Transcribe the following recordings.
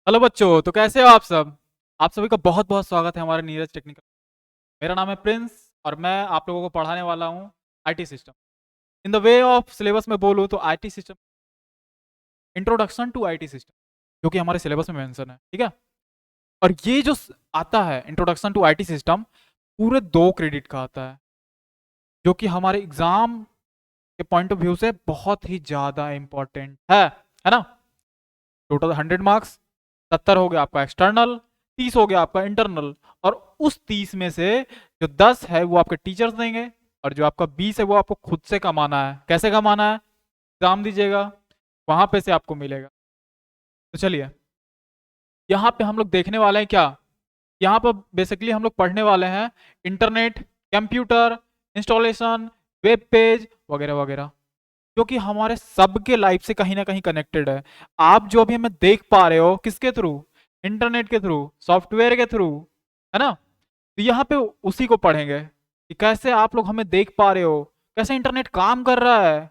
Hello बच्चों, तो कैसे हो आप सब। आप सभी का बहुत बहुत स्वागत है हमारे नीरज टेक्निकल। मेरा नाम है प्रिंस और मैं आप लोगों को पढ़ाने वाला हूँ IT system. In the way of syllabus में बोलूँ तो IT system, introduction to IT system, जो कि हमारे सिलेबस में मेंशन है, ठीक है। और ये जो आता है इंट्रोडक्शन टू आईटी सिस्टम, पूरे 2 क्रेडिट का आता है, जो कि हमारे एग्जाम के पॉइंट ऑफ व्यू से बहुत ही ज़्यादा इंपॉर्टेंट है ना। टोटल 100 मार्क्स, 70 हो गया आपका एक्सटर्नल, 30 हो गया आपका इंटरनल। और उस 30 में से जो 10 है वो आपके टीचर्स देंगे, और जो आपका 20 है वो आपको खुद से कमाना है। कैसे कमाना है? एग्जाम दीजिएगा, वहां पे से आपको मिलेगा। तो चलिए, यहाँ पे हम लोग देखने वाले हैं क्या। यहाँ पर बेसिकली हम लोग पढ़ने वाले हैं internet, computer, installation, web page वगैरह वगैरह, जो कि हमारे सबके लाइफ से कहीं ना कहीं कनेक्टेड है। आप जो अभी हमें देख पा रहे हो किसके थ्रू? इंटरनेट के थ्रू, सॉफ्टवेयर के थ्रू, है ना। तो यहाँ पे उसी को पढ़ेंगे कि कैसे आप लोग हमें देख पा रहे हो, कैसे इंटरनेट काम कर रहा है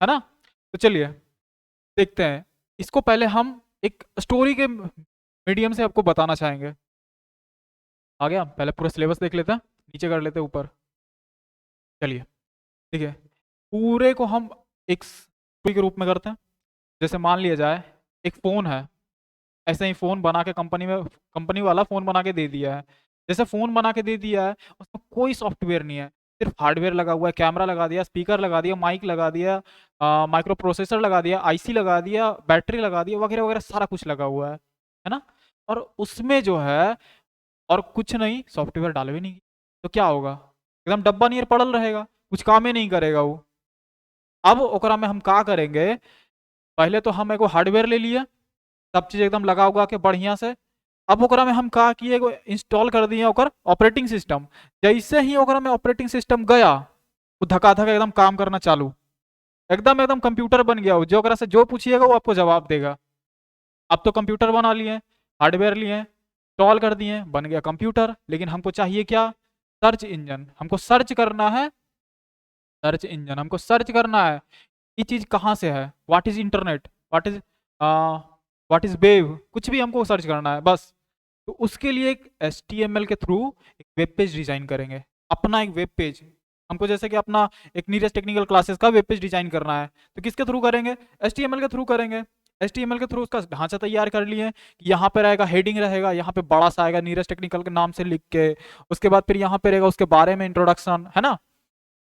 ना। तो चलिए देखते हैं। इसको पहले हम एक स्टोरी के मीडियम से आपको बताना चाहेंगे। आ गया, पहले पूरा सिलेबस देख लेते हैं, नीचे कर लेते हैं ऊपर। चलिए, ठीक है। पूरे को हम एक स्टोरी के रूप में करते हैं। जैसे मान लिया जाए एक फ़ोन है, ऐसे ही फ़ोन बना के कंपनी वाला फ़ोन बना के दे दिया है। जैसे फ़ोन बना के दे दिया है, उसमें कोई सॉफ्टवेयर नहीं है, सिर्फ हार्डवेयर लगा हुआ है, कैमरा लगा दिया, स्पीकर लगा दिया, माइक लगा दिया, माइक्रो प्रोसेसर लगा दिया, आईसी लगा दिया, बैटरी लगा दिया, वगैरह वगैरह सारा कुछ लगा हुआ है ना। और उसमें जो है और कुछ नहीं, सॉफ्टवेयर डाले भी नहीं, तो क्या होगा? एकदम डब्बा नियर पड़ल रहेगा, कुछ काम ही नहीं करेगा वो। अब ओकरा में हम का करेंगे, पहले तो हम एगो हार्डवेयर ले लिए, सब चीज एकदम लगा उगा के बढ़िया से। अब ओकरा में हम का किए, एगो इंस्टॉल कर दिए ओकर ऑपरेटिंग सिस्टम। जैसे ही ओकरा में ऑपरेटिंग सिस्टम गया, वो धका एकदम काम करना चालू, एकदम एकदम कंप्यूटर बन गया। वो जो ओकरा से जो पूछिएगा वो आपको जवाब देगा। अब तो कंप्यूटर बना लिए, हार्डवेयर लिए, इंस्टॉल कर दिए, बन गया कंप्यूटर। लेकिन हमको चाहिए क्या? Search engine. हमको सर्च करना है, सर्च इंजन हमको सर्च करना है। ये चीज कहाँ से है? What is internet, what is wave, कुछ भी हमको सर्च करना है बस। तो उसके लिए एक HTML के थ्रू एक वेब पेज डिजाइन करेंगे, अपना एक वेब पेज। हमको जैसे कि अपना एक नीरज टेक्निकल क्लासेस का वेब पेज डिजाइन करना है, तो किसके थ्रू करेंगे? HTML के थ्रू करेंगे। HTML के थ्रू उसका ढांचा तैयार कर लिए कि यहाँ पे रहेगा, हेडिंग रहेगा, यहाँ पे बड़ा सा आएगा नीरज टेक्निकल के नाम से लिख के। उसके बाद फिर यहाँ पे रहेगा उसके बारे में इंट्रोडक्शन, है ना।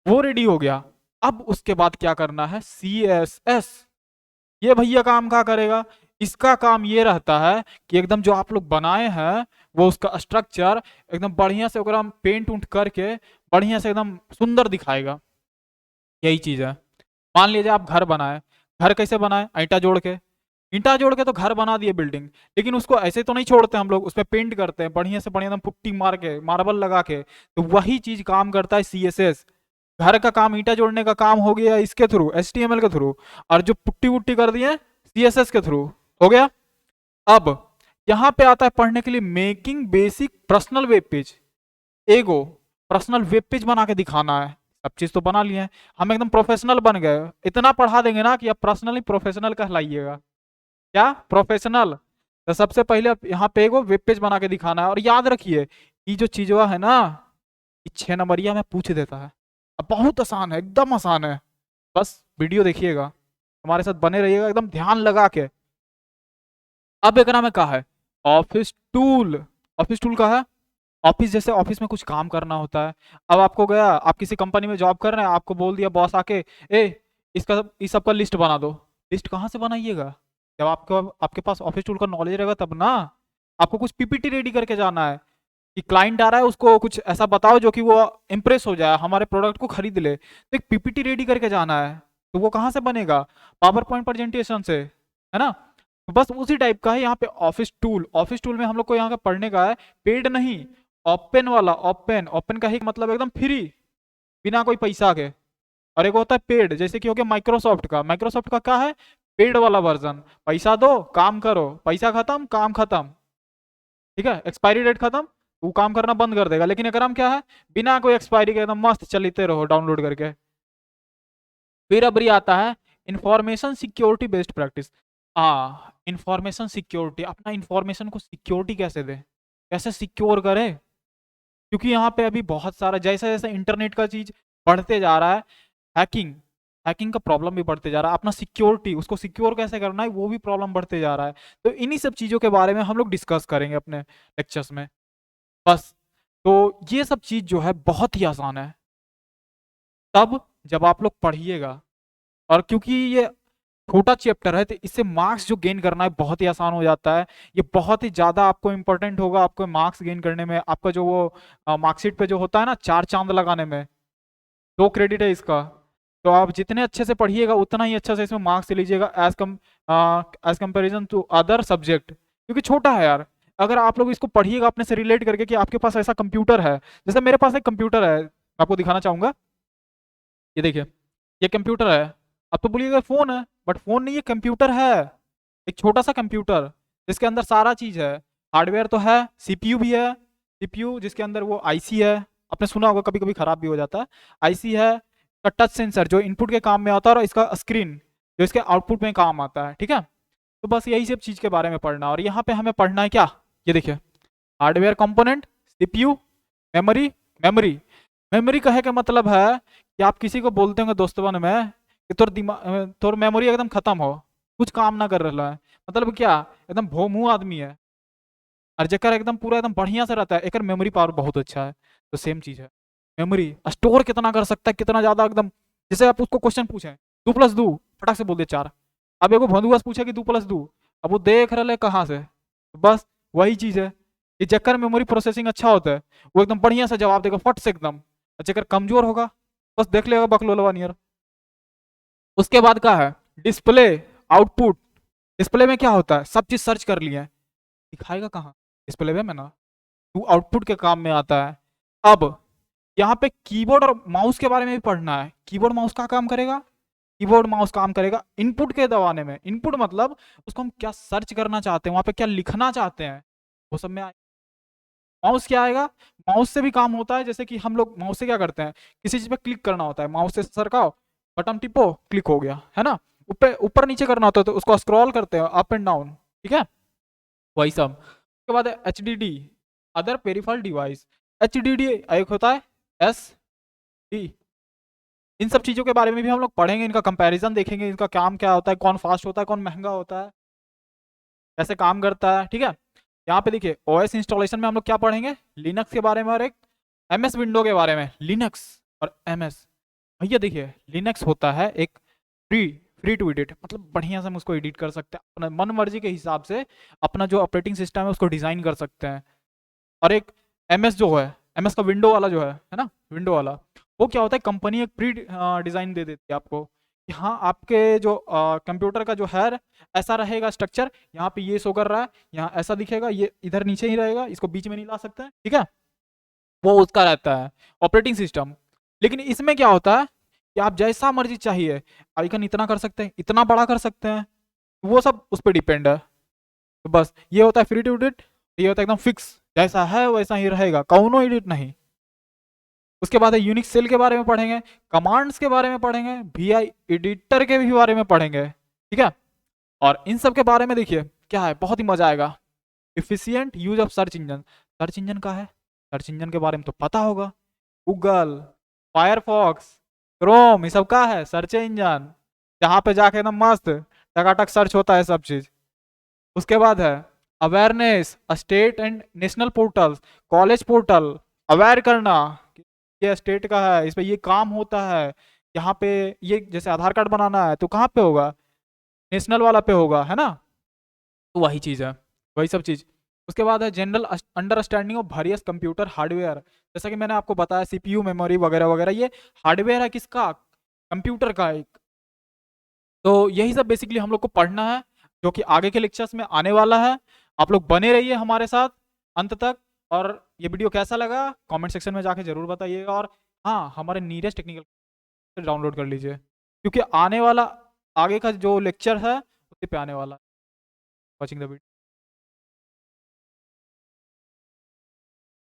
वो रेडी हो गया। अब उसके बाद क्या करना है? CSS। ये भैया काम क्या करेगा? इसका काम ये रहता है कि एकदम जो आप लोग बनाए हैं वो उसका स्ट्रक्चर एकदम बढ़िया से ओकरा पेंट उंट करके बढ़िया से एकदम सुंदर दिखाएगा। यही चीज है। मान लीजिए आप घर बनाए, घर कैसे बनाए? ईंटा जोड़ के, ईंटा जोड़ के तो घर बना दिए बिल्डिंग। लेकिन उसको ऐसे तो नहीं छोड़ते हम लोग, उसमें पेंट करते हैं बढ़िया से बढ़िया, एकदम पुट्टी मार के, मार्बल लगा के। तो वही चीज काम करता है CSS। घर का काम, ईंटा जोड़ने का काम हो गया इसके थ्रू, HTML के थ्रू। और जो पुट्टी वुट्टी कर दिए CSS के थ्रू, हो गया। अब यहाँ पे आता है पढ़ने के लिए making basic personal web page. एगो पर्सनल वेब पेज बना के दिखाना है। सब चीज तो बना लिए हैं, हम एकदम प्रोफेशनल बन गए। इतना पढ़ा देंगे ना कि अब पर्सनली प्रोफेशनल कहलाइएगा। क्या? प्रोफेशनल। तो सबसे पहले अब यहाँ पे एगो वेब पेज बना के दिखाना है। और याद रखिए, ये जो चीजवा है ना, ये 6 नंबरिया में पूछ देता है। अब बहुत आसान है, एकदम आसान है। बस वीडियो देखिएगा, हमारे साथ बने रहिएगा एकदम ध्यान लगा के। अब एकरा में कहा है ऑफिस टूल। ऑफिस टूल का है, ऑफिस जैसे ऑफिस में कुछ काम करना होता है। अब आपको गया, आप किसी कंपनी में जॉब कर रहे हैं, आपको बोल दिया बॉस आके, ए इसका इस सब का लिस्ट बना दो। लिस्ट कहाँ से बनाइएगा? जब आपको आपके पास ऑफिस टूल का नॉलेज रहेगा तब ना। आपको कुछ PPT रेडी करके जाना है कि क्लाइंट आ रहा है, उसको कुछ ऐसा बताओ जो कि वो इम्प्रेस हो जाए, हमारे प्रोडक्ट को खरीद ले। तो एक PPT रेडी करके जाना है। तो वो कहाँ से बनेगा? पावर पॉइंट प्रेजेंटेशन से, है ना। तो बस उसी टाइप का है यहाँ पे ऑफिस टूल। ऑफिस टूल में हम लोग को यहाँ का पढ़ने का है पेड नहीं, ओपन वाला। ओपन, ओपन का ही मतलब एकदम फ्री, बिना कोई पैसा के। और एक होता है पेड, जैसे कि हो गया माइक्रोसॉफ्ट का। माइक्रोसॉफ्ट का क्या है? पेड वाला वर्जन। पैसा दो, काम करो, पैसा खत्म, काम खत्म, ठीक है। एक्सपायरी डेट खत्म, वो काम करना बंद कर देगा। लेकिन अगर हम क्या है, बिना कोई एक्सपायरी के एकदम मस्त चलते रहो डाउनलोड करके। फिर अब ये आता है information security based practice. Information security, अपना इंफॉर्मेशन को सिक्योरिटी कैसे दे, कैसे सिक्योर करे, क्योंकि यहाँ पे अभी बहुत सारा जैसे जैसे इंटरनेट का चीज बढ़ते जा रहा है, हैकिंग हैकिंग का प्रॉब्लम भी बढ़ते जा रहा है, अपना सिक्योरिटी उसको सिक्योर कैसे करना है वो भी प्रॉब्लम बढ़ते जा रहा है। तो इन्हीं सब चीज़ों के बारे में हम लोग डिस्कस करेंगे अपने लेक्चर्स में बस। तो ये सब चीज़ जो है बहुत ही आसान है तब जब आप लोग पढ़िएगा, और क्योंकि ये छोटा चैप्टर है तो इससे मार्क्स जो गेन करना है बहुत ही आसान हो जाता है। ये बहुत ही ज़्यादा आपको इंपॉर्टेंट होगा आपको मार्क्स गेन करने में, आपका जो वो मार्कशीट पे जो होता है ना 4 चांद लगाने में, 2 क्रेडिट है इसका। तो आप जितने अच्छे से पढ़िएगा उतना ही अच्छा से इसमें मार्क्स लीजिएगा as comparison to other subject, क्योंकि छोटा है यार। अगर आप लोग इसको पढ़िएगा अपने से रिलेट करके कि आपके पास ऐसा कंप्यूटर है, जैसे मेरे पास एक कंप्यूटर है, आपको दिखाना चाहूंगा। ये देखिए, ये कंप्यूटर है। अब तो बोलिएगा फोन है, बट फोन नहीं, ये कंप्यूटर है। एक छोटा सा कंप्यूटर जिसके अंदर सारा चीज है, हार्डवेयर तो है, सीपीयू भी है, सीपीयू जिसके अंदर वो आईसी है, आपने सुना होगा कभी कभी खराब भी हो जाता है, आईसी है का टच सेंसर जो इनपुट के काम में आता है, और इसका स्क्रीन जो इसके आउटपुट में काम आता है, ठीक है। तो बस यही सब चीज के बारे में पढ़ना, और यहाँ पे हमें पढ़ना है क्या, ये देखिए, hardware component, CPU, memory. Memory memory कहे का मतलब है कि आप किसी को बोलते होंगे दोस्तों में कि तोर दिमाग तोर मेमोरी एकदम खत्म हो, कुछ काम ना कर रहा है, मतलब क्या, एकदम भोमू आदमी है। और जेकर एकदम पूरा एकदम बढ़िया से रहता है एक मेमोरी पावर बहुत अच्छा है। तो सेम चीज है, मेमोरी स्टोर कितना कर सकता है, कितना ज्यादा एकदम। जैसे आप उसको क्वेश्चन पूछे 2+2 फटाक से बोल दे 4। अब एगो भंदुआ से पूछे कि 2+2, अब वो देख रहे कहाँ से, तो बस वही चीज है कि जेकर मेमोरी प्रोसेसिंग अच्छा होता है वो एकदम बढ़िया से जवाब देगा फट से एकदम। और जेकर कमजोर होगा बस देख लेगा बकलोलवा नियर। उसके बाद का है डिस्प्ले, आउटपुट। डिस्प्ले में क्या होता है, सब चीज सर्च कर लिया है, दिखाएगा कहाँ, डिस्प्ले में ना, वो आउटपुट के काम में आता है। अब यहाँ पे कीबोर्ड और माउस के बारे में भी पढ़ना है। कीबोर्ड माउस का काम करेगा, कीबोर्ड माउस काम करेगा इनपुट के दबाने में। इनपुट मतलब उसको हम क्या सर्च करना चाहते हैं, वहां पे क्या लिखना चाहते हैं, वो सब में माउस क्या आएगा। माउस से भी काम होता है, जैसे कि हम लोग माउस से क्या करते हैं, किसी चीज पे क्लिक करना होता है, माउस से सरकाओ, बटन टिपो, क्लिक हो गया, है ना। ऊपर ऊपर नीचे करना होता है तो उसको स्क्रॉल करते हैं अप एंड डाउन, ठीक है, वही सब। उसके बाद H D D, other peripheral device. H D D एक होता है एस डी। इन सब चीज़ों के बारे में भी हम लोग पढ़ेंगे, इनका कंपैरिजन देखेंगे, इनका काम क्या होता है, कौन फास्ट होता है, कौन महंगा होता है, कैसे काम करता है, ठीक है। यहाँ पे देखिए ओएस इंस्टॉलेशन में हम लोग क्या पढ़ेंगे, लिनक्स के बारे में और एक एमएस विंडो के बारे में। लिनक्स और एमएस, भैया देखिए लिनक्स होता है एक फ्री फ्री टू एडिट, मतलब बढ़िया से हम उसको एडिट कर सकते हैं अपना मन मर्जी के हिसाब से, अपना जो ऑपरेटिंग सिस्टम है उसको डिजाइन कर सकते हैं। और एक एमएस जो है, एमएस का विंडो वाला जो है ना, विंडो वाला, वो क्या होता है, कंपनी एक प्री डिजाइन दे देती है आपको कि हाँ आपके जो कंप्यूटर का जो है ऐसा रहेगा स्ट्रक्चर, यहाँ पे ये शो कर रहा है, यहाँ ऐसा दिखेगा, ये इधर नीचे ही रहेगा, इसको बीच में नहीं ला सकते हैं, ठीक है। वो उसका रहता है ऑपरेटिंग सिस्टम। लेकिन इसमें क्या होता है कि आप जैसा मर्जी चाहिए आइकन इतना कर सकते हैं, इतना बड़ा कर सकते हैं, वो सब उस पर डिपेंड है। तो बस ये होता है फ्री टू एडिट, ये होता है एकदम फिक्स, जैसा है वैसा ही रहेगा, कौनो एडिट नहीं। उसके बाद है यूनिक्स सेल के बारे में पढ़ेंगे, कमांड्स के बारे में पढ़ेंगे, वीआई एडिटर के भी बारे में पढ़ेंगे, ठीक है। और इन सब के बारे में देखिए क्या है, बहुत ही मजा आएगा। Efficient use of search engine, search engine का है, सर्च इंजन के बारे में तो पता होगा, गूगल, फायरफॉक्स, क्रोम, ये सब का है सर्च इंजन, जहाँ पे जाके एकदम मस्त टकाटक सर्च होता है सब चीज। उसके बाद है awareness, state and national portal, college portal, aware करना कि ये स्टेट का है, इस पे ये काम होता है, यहाँ पे ये जैसे आधार कार्ड बनाना है तो कहाँ पे होगा, नेशनल वाला पे होगा, है ना। तो वही चीज़ है, वही सब चीज़। उसके बाद है general understanding of various computer hardware, जैसा कि मैंने आपको बताया सीपीयू, मेमोरी वगैरह वगैरह, ये हार्डवेयर है किसका, कंप्यूटर का एक। तो यही सब बेसिकली हम लोग को पढ़ना है, जो कि आगे के लेक्चर्स में आने वाला है। आप लोग बने रहिए हमारे साथ अंत तक। और ये वीडियो कैसा लगा कमेंट सेक्शन में जाके जरूर बताइएगा। और हाँ, हमारे नीरज टेक्निकल डाउनलोड कर लीजिए, क्योंकि आने वाला आगे का जो लेक्चर है उसी पे आने वाला। Watching the video.